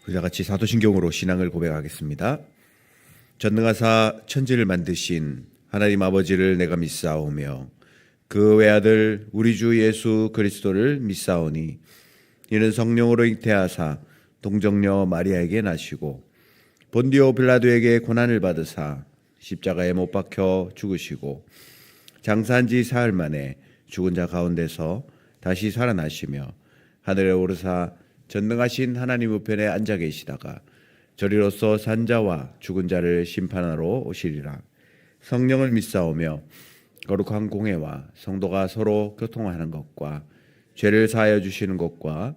우리 다 같이 사도신경으로 신앙을 고백하겠습니다. 전능하사 천지를 만드신 하나님 아버지를 내가 믿사오며 그 외아들 우리 주 예수 그리스도를 믿사오니 이는 성령으로 잉태하사 동정녀 마리아에게 나시고 본디오 빌라도에게 고난을 받으사 십자가에 못 박혀 죽으시고 장사한 지 사흘 만에 죽은 자 가운데서 다시 살아나시며 하늘에 오르사 전능하신 하나님 우편에 앉아 계시다가 저리로서 산 자와 죽은 자를 심판하러 오시리라. 성령을 믿사오며 거룩한 공회와 성도가 서로 교통하는 것과 죄를 사하여 주시는 것과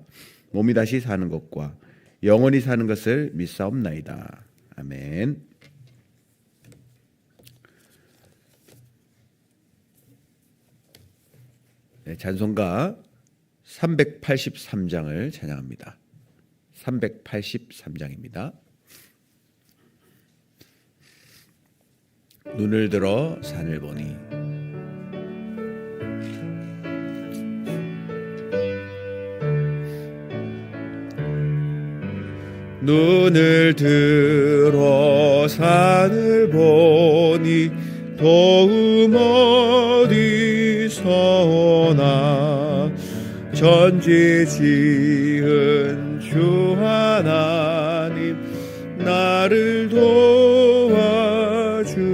몸이 다시 사는 것과 영원히 사는 것을 믿사옵나이다. 아멘. 네, 찬송가 383장을 찬양합니다. 383장입니다. 눈을 들어 산을 보니 눈을 들어 산을 보니 도움 어디서 오나 전지 지은 주 하나님 나를 도와주시네.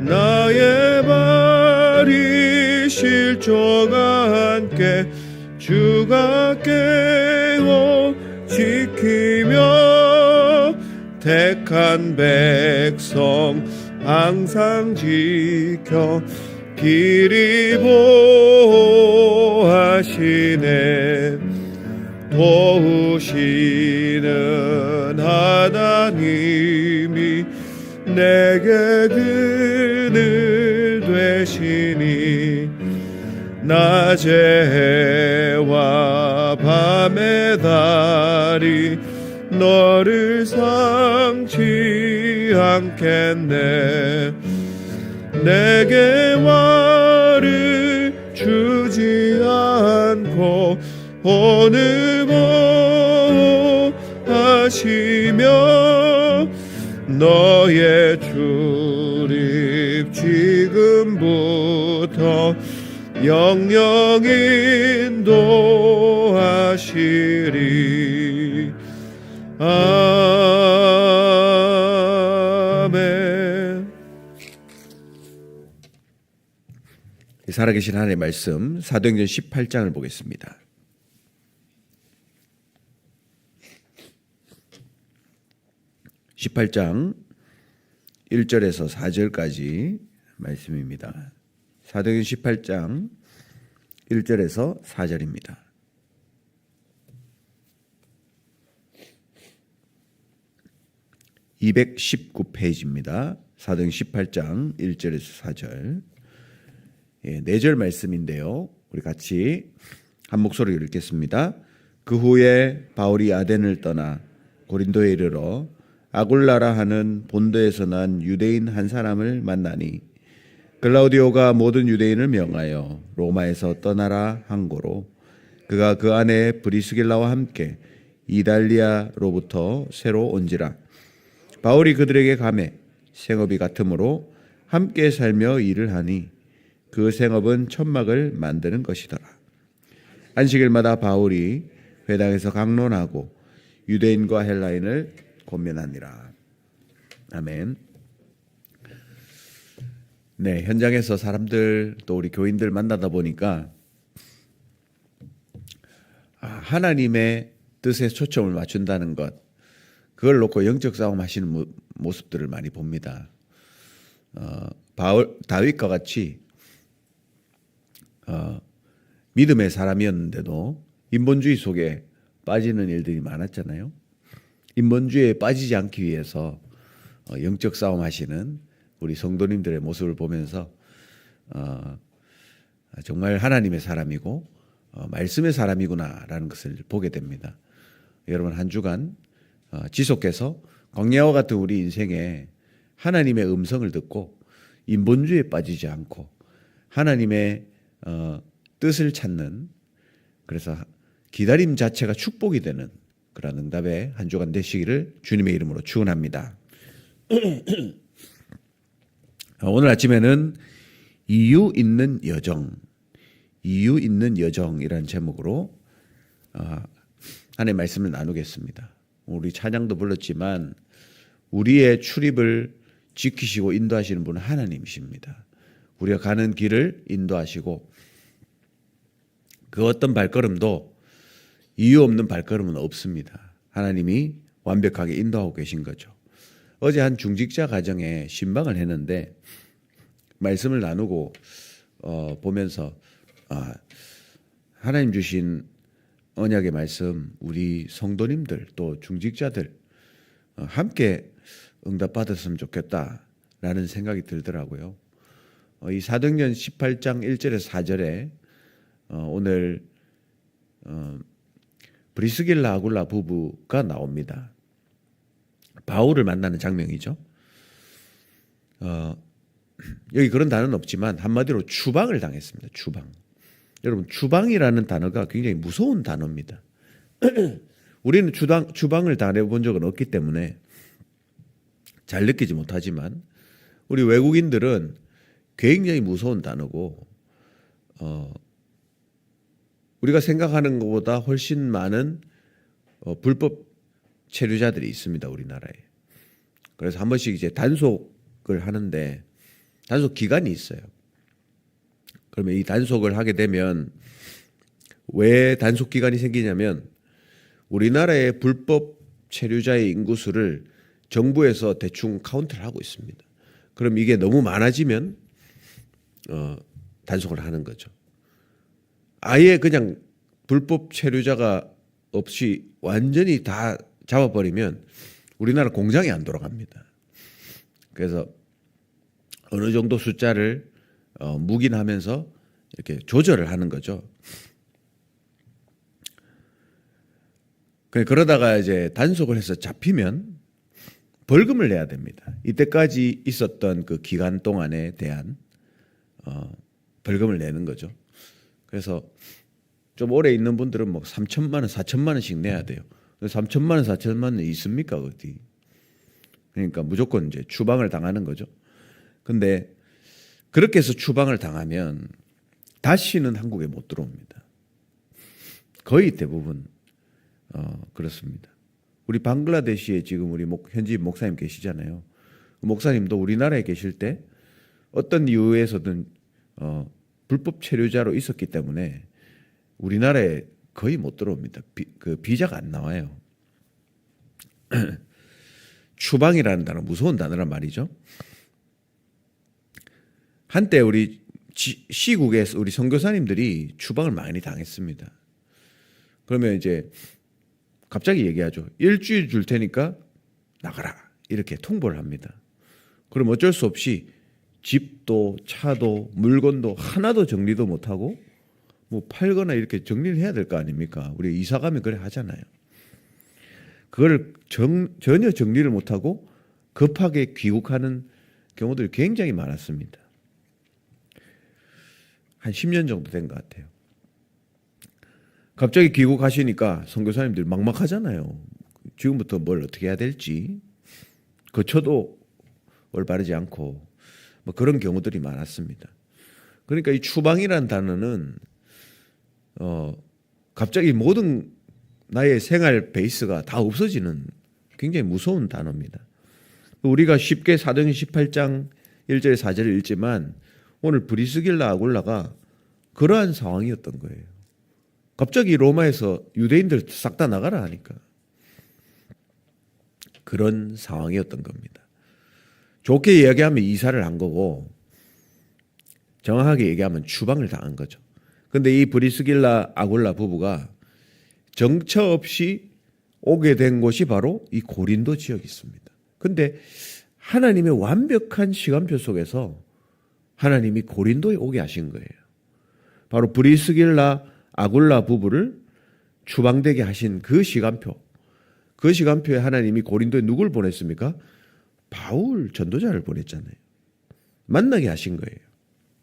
나의 발이 실족과 함께 주가 깨워 지키며 택한 백성 항상 지켜 길이 보호하시네. 도우시는 하나님이 내게 그늘 되시니 낮의 해와 밤의 달이 너를 상치 않겠네. 내게 화를 주지 않고 오늘 보호하시며 너의 출입 지금부터 영영 인도하시리. 아멘. 살아계신 하나님의 말씀 사도행전 18장을 보겠습니다. (18장) 1절에서 4절까지 말씀입니다. 사도행전 18장 1절에서 4절입니다. (219페이지입니다) 사도행전 18장 1절에서 4절. 4절 말씀인데요, 우리 같이 한 목소리로 읽겠습니다. 그 후에 바울이 아덴을 떠나 고린도에 이르러 아굴라라 하는 본도에서 난 유대인 한 사람을 만나니 글라우디오가 모든 유대인을 명하여 로마에서 떠나라 한 고로 그가 그 안에 브리스길라와 함께 이달리아로부터 새로 온지라. 바울이 그들에게 가매 생업이 같으므로 함께 살며 일을 하니 그 생업은 천막을 만드는 것이더라. 안식일마다 바울이 회당에서 강론하고 유대인과 헬라인을 권면하니라. 아멘. 네, 현장에서 사람들 또 우리 교인들 만나다 보니까 하나님의 뜻에 초점을 맞춘다는 것, 그걸 놓고 영적 싸움 하시는 모습들을 많이 봅니다. 다윗과 같이 믿음의 사람이었는데도 인본주의 속에 빠지는 일들이 많았잖아요. 인본주의에 빠지지 않기 위해서 영적 싸움 하시는 우리 성도님들의 모습을 보면서 정말 하나님의 사람이고 말씀의 사람이구나라는 것을 보게 됩니다. 여러분, 한 주간 지속해서 광야와 같은 우리 인생에 하나님의 음성을 듣고 인본주의에 빠지지 않고 하나님의 뜻을 찾는, 그래서 기다림 자체가 축복이 되는 그런 응답의 한 주간 되시기를 주님의 이름으로 축원합니다. 오늘 아침에는 이유 있는 여정이라는 제목으로 하나님의 말씀을 나누겠습니다. 우리 찬양도 불렀지만 우리의 출입을 지키시고 인도하시는 분은 하나님이십니다. 우리가 가는 길을 인도하시고 그 어떤 발걸음도 이유 없는 발걸음은 없습니다. 하나님이 완벽하게 인도하고 계신 거죠. 어제 한 중직자 가정에 신방을 했는데 말씀을 나누고 보면서 하나님 주신 언약의 말씀 우리 성도님들 또 중직자들 함께 응답받았으면 좋겠다라는 생각이 들더라고요. 이 사도행전 18장 1절에서 4절에 오늘 브리스길라 아굴라 부부가 나옵니다. 바울을 만나는 장면이죠. 여기 그런 단어는 없지만 한마디로 추방을 당했습니다. 추방. 여러분 추방이라는 단어가 굉장히 무서운 단어입니다. 우리는 추방을 당해본 적은 없기 때문에 잘 느끼지 못하지만 우리 외국인들은 굉장히 무서운 단어고 우리가 생각하는 것보다 훨씬 많은 불법 체류자들이 있습니다. 우리나라에. 그래서 한 번씩 이제 단속을 하는데 단속 기간이 있어요. 그러면 이 단속을 하게 되면 왜 단속 기간이 생기냐면 우리나라의 불법 체류자의 인구수를 정부에서 대충 카운트를 하고 있습니다. 그럼 이게 너무 많아지면 단속을 하는 거죠. 아예 그냥 불법 체류자가 없이 완전히 다 잡아버리면 우리나라 공장이 안 돌아갑니다. 그래서 어느 정도 숫자를 묵인하면서 이렇게 조절을 하는 거죠. 그러다가 이제 단속을 해서 잡히면 벌금을 내야 됩니다. 이때까지 있었던 그 기간 동안에 대한 벌금을 내는 거죠. 그래서 좀 오래 있는 분들은 뭐 3천만 원, 4천만 원씩 내야 돼요. 3천만 원, 4천만 원 있습니까 어디? 그러니까 무조건 이제 추방을 당하는 거죠. 근데 그렇게 해서 추방을 당하면 다시는 한국에 못 들어옵니다. 거의 대부분 그렇습니다. 우리 방글라데시에 지금 우리 현지 목사님 계시잖아요. 그 목사님도 우리나라에 계실 때 어떤 이유에서든 불법 체류자로 있었기 때문에 우리나라에 거의 못 들어옵니다. 그 비자가 안 나와요. 추방이라는 단어 무서운 단어란 말이죠. 한때 우리 시국에서 우리 선교사님들이 추방을 많이 당했습니다. 그러면 이제 갑자기 얘기하죠. 일주일 줄 테니까 나가라 이렇게 통보를 합니다. 그럼 어쩔 수 없이 집도 차도 물건도 하나도 정리도 못하고 뭐 팔거나 이렇게 정리를 해야 될 거 아닙니까? 우리 이사 가면 그래 하잖아요. 그걸 전혀 정리를 못하고 급하게 귀국하는 경우들이 굉장히 많았습니다. 한 10년 정도 된 것 같아요. 갑자기 귀국하시니까 선교사님들이 막막하잖아요. 지금부터 뭘 어떻게 해야 될지. 거쳐도 올바르지 않고 뭐 그런 경우들이 많았습니다. 그러니까 이 추방이라는 단어는 갑자기 모든 나의 생활 베이스가 다 없어지는 굉장히 무서운 단어입니다. 우리가 쉽게 사도행전 18장 1절 4절을 읽지만 오늘 브리스길라 아굴라가 그러한 상황이었던 거예요. 갑자기 로마에서 유대인들 싹 다 나가라 하니까 그런 상황이었던 겁니다. 좋게 이야기하면 이사를 한 거고 정확하게 얘기하면 추방을 당한 거죠. 그런데 이 브리스길라 아굴라 부부가 정처 없이 오게 된 곳이 바로 이 고린도 지역이 있습니다. 그런데 하나님의 완벽한 시간표 속에서 하나님이 고린도에 오게 하신 거예요. 바로 브리스길라 아굴라 부부를 추방되게 하신 그 시간표. 그 시간표에 하나님이 고린도에 누굴 보냈습니까? 바울 전도자를 보냈잖아요. 만나게 하신 거예요.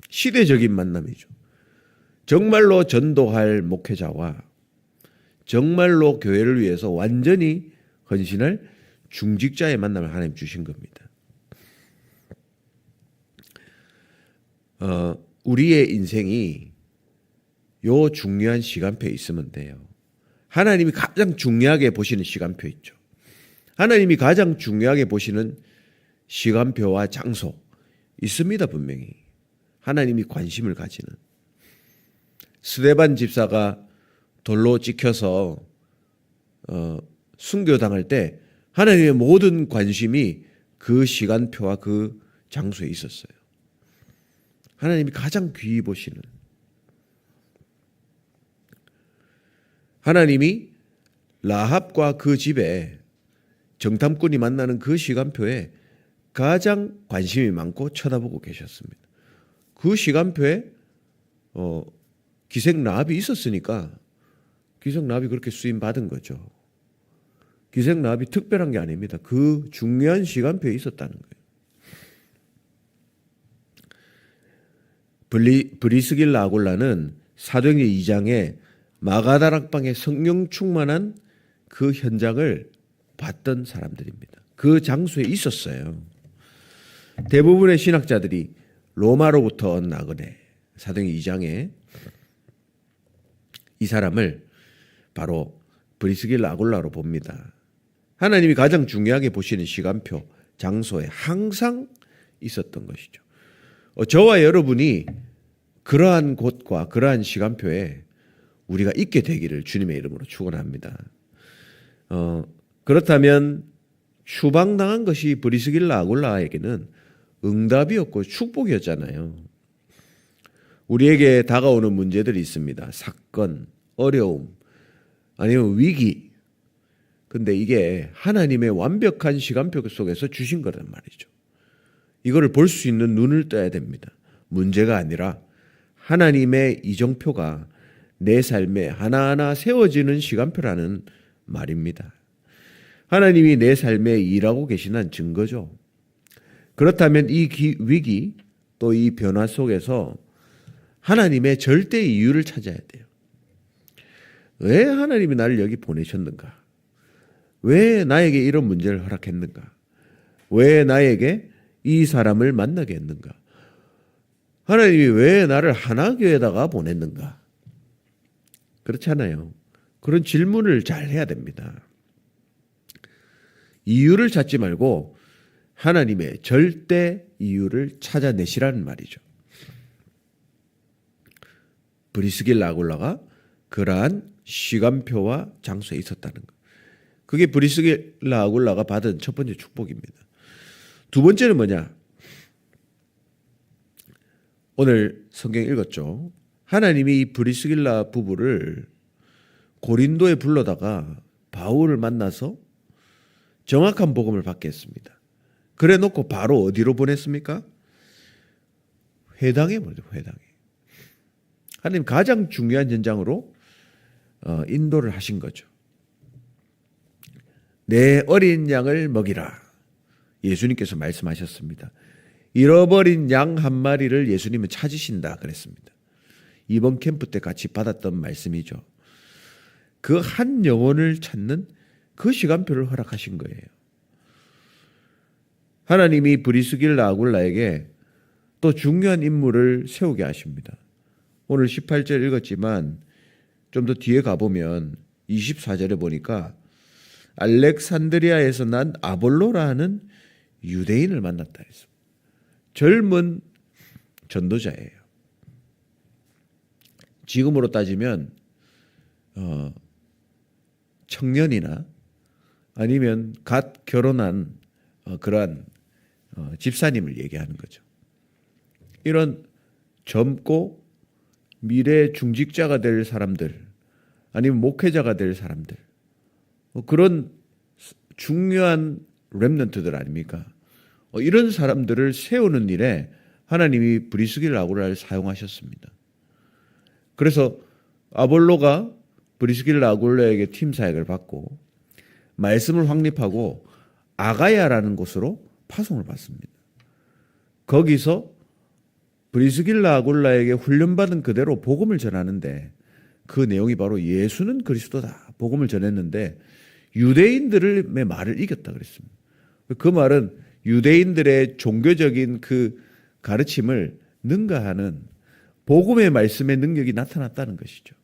시대적인 만남이죠. 정말로 전도할 목회자와 정말로 교회를 위해서 완전히 헌신할 중직자의 만남을 하나님 주신 겁니다. 우리의 인생이 요 중요한 시간표에 있으면 돼요. 하나님이 가장 중요하게 보시는 시간표 있죠. 하나님이 가장 중요하게 보시는 시간표와 장소 있습니다. 분명히 하나님이 관심을 가지는. 스데반 집사가 돌로 찍혀서 순교당할 때 하나님의 모든 관심이 그 시간표와 그 장소에 있었어요. 하나님이 가장 귀히 보시는, 하나님이 라합과 그 집에 정탐꾼이 만나는 그 시간표에 가장 관심이 많고 쳐다보고 계셨습니다. 그 시간표에 기생 라합이 있었으니까 기생 라합이 그렇게 쓰임 받은 거죠. 기생 라합이 특별한 게 아닙니다. 그 중요한 시간표에 있었다는 거예요. 브리스길라 아굴라는 사도행전 2장에 마가다락방에 성령 충만한 그 현장을 봤던 사람들입니다. 그 장소에 있었어요. 대부분의 신학자들이 로마로부터 나그네, 사도행전 2장에 이 사람을 바로 브리스길라 아굴라로 봅니다. 하나님이 가장 중요하게 보시는 시간표, 장소에 항상 있었던 것이죠. 저와 여러분이 그러한 곳과 그러한 시간표에 우리가 있게 되기를 주님의 이름으로 축원합니다. 그렇다면 추방당한 것이 브리스길라 아굴라에게는 응답이었고 축복이었잖아요. 우리에게 다가오는 문제들이 있습니다. 사건, 어려움, 아니면 위기. 근데 이게 하나님의 완벽한 시간표 속에서 주신 거란 말이죠. 이거를 볼 수 있는 눈을 떠야 됩니다. 문제가 아니라 하나님의 이정표가 내 삶에 하나하나 세워지는 시간표라는 말입니다. 하나님이 내 삶에 일하고 계시는 증거죠. 그렇다면 이 위기 또 이 변화 속에서 하나님의 절대 이유를 찾아야 돼요. 왜 하나님이 나를 여기 보내셨는가? 왜 나에게 이런 문제를 허락했는가? 왜 나에게 이 사람을 만나게 했는가? 하나님이 왜 나를 하나교회에다가 보냈는가? 그렇잖아요. 그런 질문을 잘 해야 됩니다. 이유를 찾지 말고 하나님의 절대 이유를 찾아내시라는 말이죠. 브리스길라 아굴라가 그러한 시간표와 장소에 있었다는 것. 그게 브리스길라 아굴라가 받은 첫 번째 축복입니다. 두 번째는 뭐냐? 오늘 성경 읽었죠. 하나님이 이 브리스길라 부부를 고린도에 불러다가 바울을 만나서 정확한 복음을 받게 했습니다. 그래 놓고 바로 어디로 보냈습니까? 회당에 보내죠. 회당에. 하나님 가장 중요한 현장으로 인도를 하신 거죠. 내 어린 양을 먹이라. 예수님께서 말씀하셨습니다. 잃어버린 양 한 마리를 예수님은 찾으신다 그랬습니다. 이번 캠프 때 같이 받았던 말씀이죠. 그 한 영혼을 찾는 그 시간표를 허락하신 거예요. 하나님이 브리스길라 아굴라에게 또 중요한 인물을 세우게 하십니다. 오늘 18절 읽었지만 좀 더 뒤에 가보면 24절에 보니까 알렉산드리아에서 난 아볼로라는 유대인을 만났다 했습니다. 젊은 전도자예요. 지금으로 따지면 청년이나 아니면 갓 결혼한 그러한 집사님을 얘기하는 거죠. 이런 젊고 미래 중직자가 될 사람들 아니면 목회자가 될 사람들 그런 중요한 렘넌트들 아닙니까? 이런 사람들을 세우는 일에 하나님이 브리스길라 아굴라를 사용하셨습니다. 그래서 아볼로가 브리스길라 아굴라에게 팀 사역을 받고 말씀을 확립하고 아가야라는 곳으로 파송을 받습니다. 거기서 브리스길라 아굴라에게 훈련받은 그대로 복음을 전하는데 그 내용이 바로 예수는 그리스도다. 복음을 전했는데 유대인들의 말을 이겼다 그랬습니다. 그 말은 유대인들의 종교적인 그 가르침을 능가하는 복음의 말씀의 능력이 나타났다는 것이죠.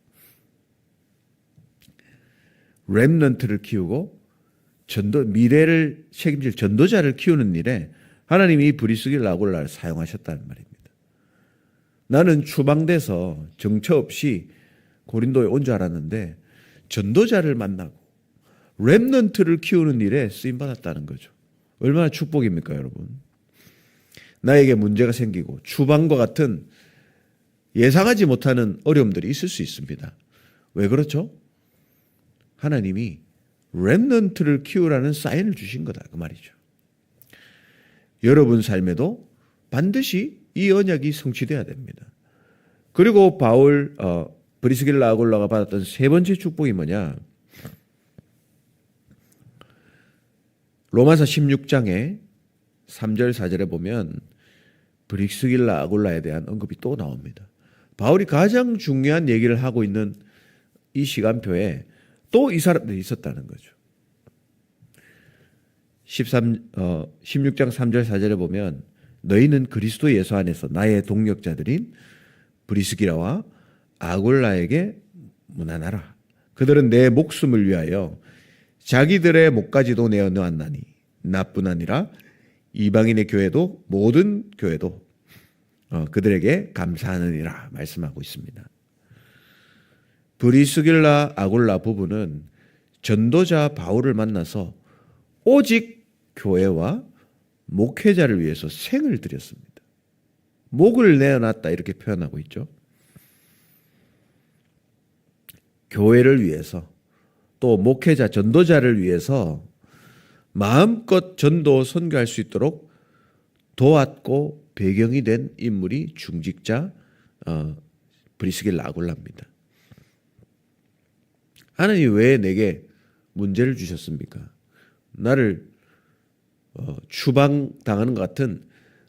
렘넌트를 키우고 미래를 책임질 전도자를 키우는 일에 하나님이 브리스길 아굴라를 사용하셨다는 말입니다. 나는 추방돼서 정처 없이 고린도에 온 줄 알았는데 전도자를 만나고 렘넌트를 키우는 일에 쓰임받았다는 거죠. 얼마나 축복입니까, 여러분? 나에게 문제가 생기고 추방과 같은 예상하지 못하는 어려움들이 있을 수 있습니다. 왜 그렇죠? 하나님이 렘넌트를 키우라는 사인을 주신 거다, 그 말이죠. 여러분 삶에도 반드시 이 언약이 성취돼야 됩니다. 그리고 브리스길라 아굴라가 받았던 세 번째 축복이 뭐냐? 로마서 16장에 3절 4절에 보면 브리스길라 아굴라에 대한 언급이 또 나옵니다. 바울이 가장 중요한 얘기를 하고 있는 이 시간표에 또 이 사람들이 있었다는 거죠. 16장 3절 4절에 보면 너희는 그리스도 예수 안에서 나의 동력자들인 브리스기라와 아굴라에게 문안하라. 그들은 내 목숨을 위하여 자기들의 목까지도 내어 놓았나니 나뿐 아니라 이방인의 교회도 모든 교회도 그들에게 감사하느니라 말씀하고 있습니다. 브리스길라 아굴라 부부는 전도자 바울을 만나서 오직 교회와 목회자를 위해서 생을 드렸습니다. 목을 내어놨다 이렇게 표현하고 있죠. 교회를 위해서 또 목회자, 전도자를 위해서 마음껏 전도 선교할 수 있도록 도왔고 배경이 된 인물이 중직자 브리스길라 아굴라입니다. 하나님이 왜 내게 문제를 주셨습니까? 나를 추방당하는 것 같은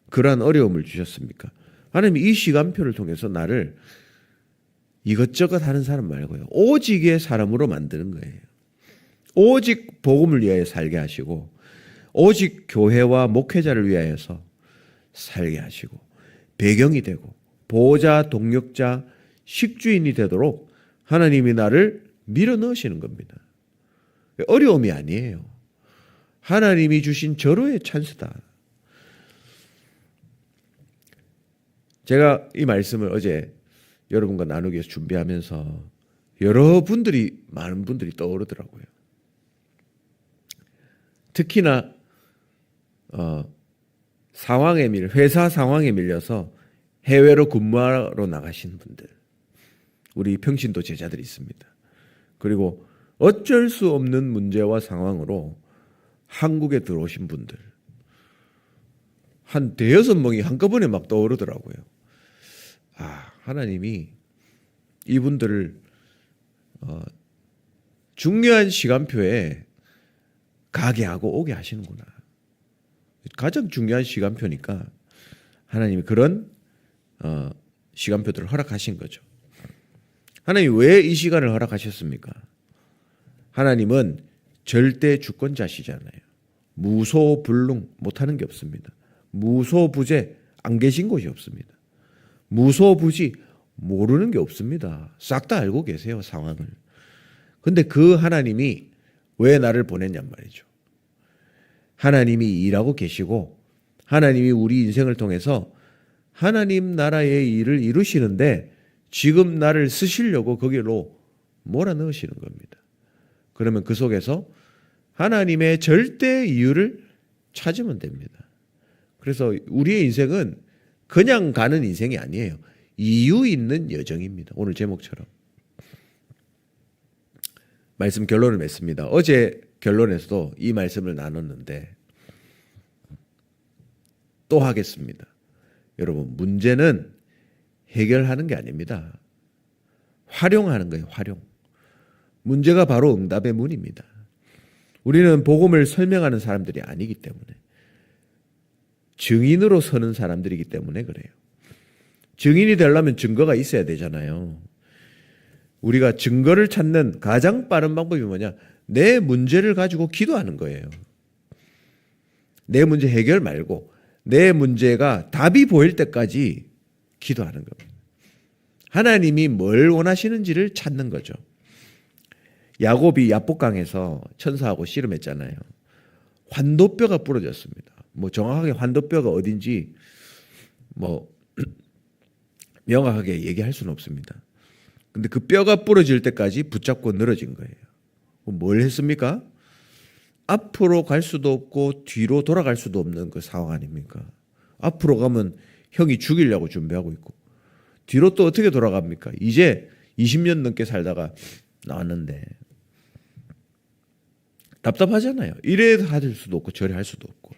그러한 어려움을 주셨습니까? 하나님이 이 시간표를 통해서 나를 이것저것 하는 사람 말고요, 오직의 사람으로 만드는 거예요. 오직 복음을 위하여 살게 하시고 오직 교회와 목회자를 위하여서 살게 하시고 배경이 되고 보호자, 동력자, 식주인이 되도록 하나님이 나를 밀어넣으시는 겁니다. 어려움이 아니에요. 하나님이 주신 절호의 찬스다. 제가 이 말씀을 어제 여러분과 나누기 위해서 준비하면서 많은 분들이 떠오르더라고요. 특히나 회사 상황에 밀려서 해외로 근무하러 나가신 분들, 우리 평신도 제자들이 있습니다. 그리고 어쩔 수 없는 문제와 상황으로 한국에 들어오신 분들, 한 대여섯 명이 한꺼번에 막 떠오르더라고요. 하나님이 이분들을 중요한 시간표에 가게 하고 오게 하시는구나. 가장 중요한 시간표니까 하나님이 그런 시간표들을 허락하신 거죠. 하나님이 왜 이 시간을 허락하셨습니까? 하나님은 절대 주권자시잖아요. 무소불능 못하는 게 없습니다. 무소부재 안 계신 곳이 없습니다. 무소부지 모르는 게 없습니다. 싹 다 알고 계세요, 상황을. 근데 그 하나님이 왜 나를 보냈냔 말이죠. 하나님이 일하고 계시고 하나님이 우리 인생을 통해서 하나님 나라의 일을 이루시는데 지금 나를 쓰시려고 거기로 몰아넣으시는 겁니다. 그러면 그 속에서 하나님의 절대 이유를 찾으면 됩니다. 그래서 우리의 인생은 그냥 가는 인생이 아니에요. 이유 있는 여정입니다. 오늘 제목처럼. 말씀 결론을 맺습니다. 어제 결론에서도 이 말씀을 나눴는데 또 하겠습니다. 여러분, 문제는 해결하는 게 아닙니다. 활용하는 거예요, 활용. 문제가 바로 응답의 문입니다. 우리는 복음을 설명하는 사람들이 아니기 때문에, 증인으로 서는 사람들이기 때문에 그래요. 증인이 되려면 증거가 있어야 되잖아요. 우리가 증거를 찾는 가장 빠른 방법이 뭐냐? 내 문제를 가지고 기도하는 거예요. 내 문제 해결 말고 내 문제가 답이 보일 때까지 기도하는 겁니다. 하나님이 뭘 원하시는지를 찾는 거죠. 야곱이 야복강에서 천사하고 씨름했잖아요. 환도뼈가 부러졌습니다. 뭐 정확하게 환도뼈가 어딘지 뭐 명확하게 얘기할 수는 없습니다. 근데 그 뼈가 부러질 때까지 붙잡고 늘어진 거예요. 뭘 했습니까? 앞으로 갈 수도 없고 뒤로 돌아갈 수도 없는 그 상황 아닙니까? 앞으로 가면 형이 죽이려고 준비하고 있고 뒤로 또 어떻게 돌아갑니까? 이제 20년 넘게 살다가 나왔는데 답답하잖아요. 이래 할 수도 없고 저래 할 수도 없고.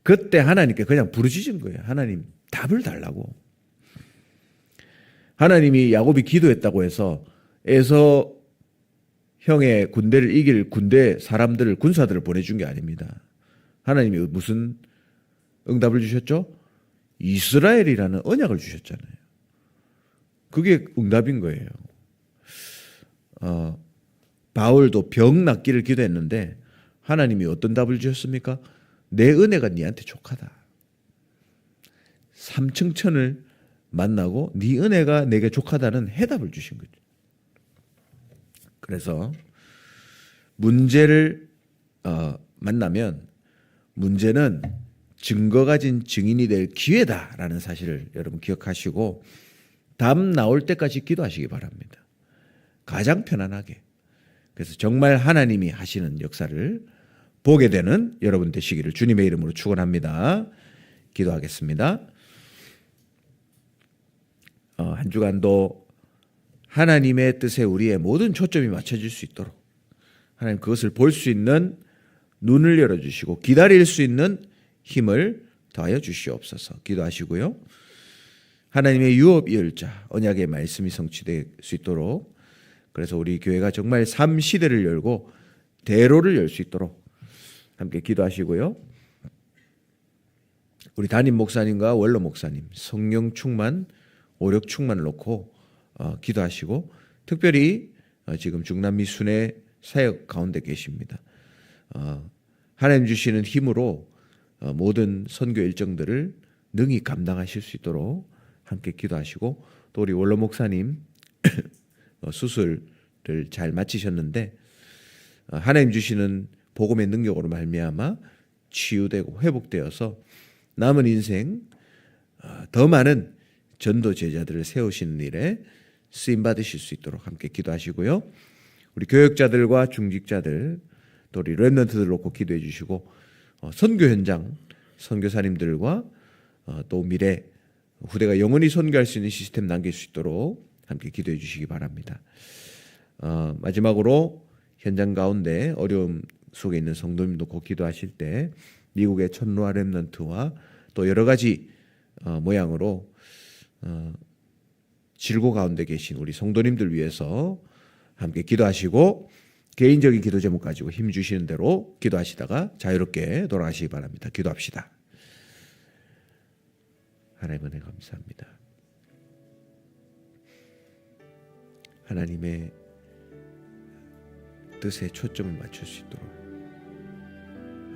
그때 하나님께 그냥 부르짖은 거예요. 하나님 답을 달라고. 하나님이 야곱이 기도했다고 해서 에서 형의 군대를 이길 군대 사람들을 군사들을 보내준 게 아닙니다. 하나님이 무슨 응답을 주셨죠? 이스라엘이라는 언약을 주셨잖아요. 그게 응답인 거예요. 바울도 병 낫기를 기도했는데 하나님이 어떤 답을 주셨습니까? 내 은혜가 네한테 족하다. 삼층천을 만나고 네 은혜가 내게 족하다는 해답을 주신 거죠. 그래서 문제를 만나면 문제는 증거 가진 증인이 될 기회다라는 사실을 여러분 기억하시고 답 나올 때까지 기도하시기 바랍니다. 가장 편안하게. 그래서 정말 하나님이 하시는 역사를 보게 되는 여러분 되시기를 주님의 이름으로 축원합니다. 기도하겠습니다. 한 주간도 하나님의 뜻에 우리의 모든 초점이 맞춰질 수 있도록 하나님 그것을 볼 수 있는 눈을 열어주시고 기다릴 수 있는 힘을 더하여 주시옵소서. 기도하시고요. 하나님의 유업 이을자 언약의 말씀이 성취될 수 있도록 그래서 우리 교회가 정말 삶 시대를 열고 대로를 열 수 있도록 함께 기도하시고요. 우리 담임 목사님과 원로 목사님 성령 충만, 오력 충만을 놓고 기도하시고 특별히 지금 중남미 순회 사역 가운데 계십니다. 하나님 주시는 힘으로 모든 선교 일정들을 능히 감당하실 수 있도록 함께 기도하시고 또 우리 원로 목사님 수술을 잘 마치셨는데 하나님 주시는 복음의 능력으로 말미암아 치유되고 회복되어서 남은 인생 더 많은 전도 제자들을 세우시는 일에 쓰임 받으실 수 있도록 함께 기도하시고요. 우리 교역자들과 중직자들 또 우리 렘넌트들 놓고 기도해 주시고 선교 현장 선교사님들과 또 미래 후대가 영원히 선교할 수 있는 시스템 남길 수 있도록 함께 기도해 주시기 바랍니다. 마지막으로 현장 가운데 어려움 속에 있는 성도님 놓고 기도하실 때 미국의 천루아 렘넌트와 또 여러 가지 모양으로 질고 가운데 계신 우리 성도님들 위해서 함께 기도하시고 개인적인 기도 제목 가지고 힘 주시는 대로 기도하시다가 자유롭게 돌아가시기 바랍니다. 기도합시다. 하나님 은혜 감사합니다. 하나님의 뜻에 초점을 맞출 수 있도록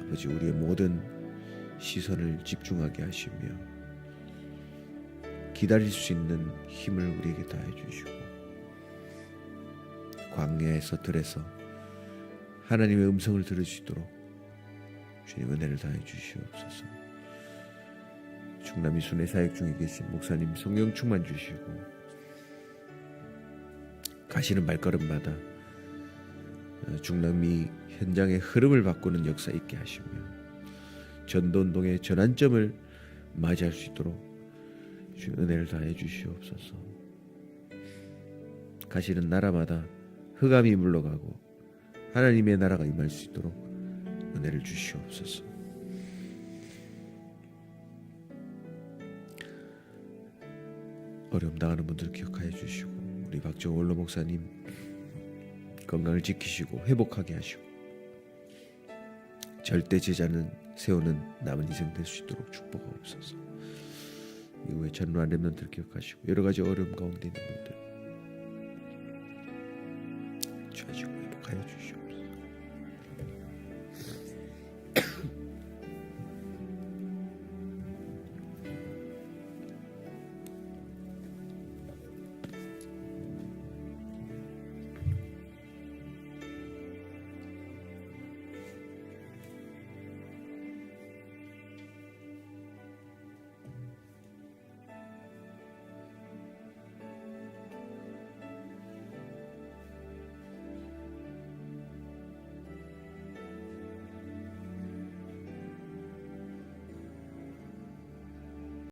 아버지 우리의 모든 시선을 집중하게 하시며 기다릴 수 있는 힘을 우리에게 다해 주시고 광야에서 들에서 하나님의 음성을 들을 수 있도록 주님 은혜를 다해 주시옵소서. 중남미 순회 사역 중에 계신 목사님 성령 충만 주시고 가시는 발걸음마다 중남미 현장의 흐름을 바꾸는 역사 있게 하시며 전도운동의 전환점을 맞이할 수 있도록 주님 은혜를 다해 주시옵소서. 가시는 나라마다 흑암이 물러가고 하나님의 나라가 임할 수 있도록 은혜를 주시옵소서. 어려움 당하는 분들 기억하여 주시고 우리 박정 원로 목사님 건강을 지키시고 회복하게 하시고 절대 제자는 세우는 남은 인생 될 수 있도록 축복하옵소서. 이후에 전루한 렘넌트를 기억하시고 여러 가지 어려움 가운데 있는 분들 감추어지고 회복하여 주시옵소서.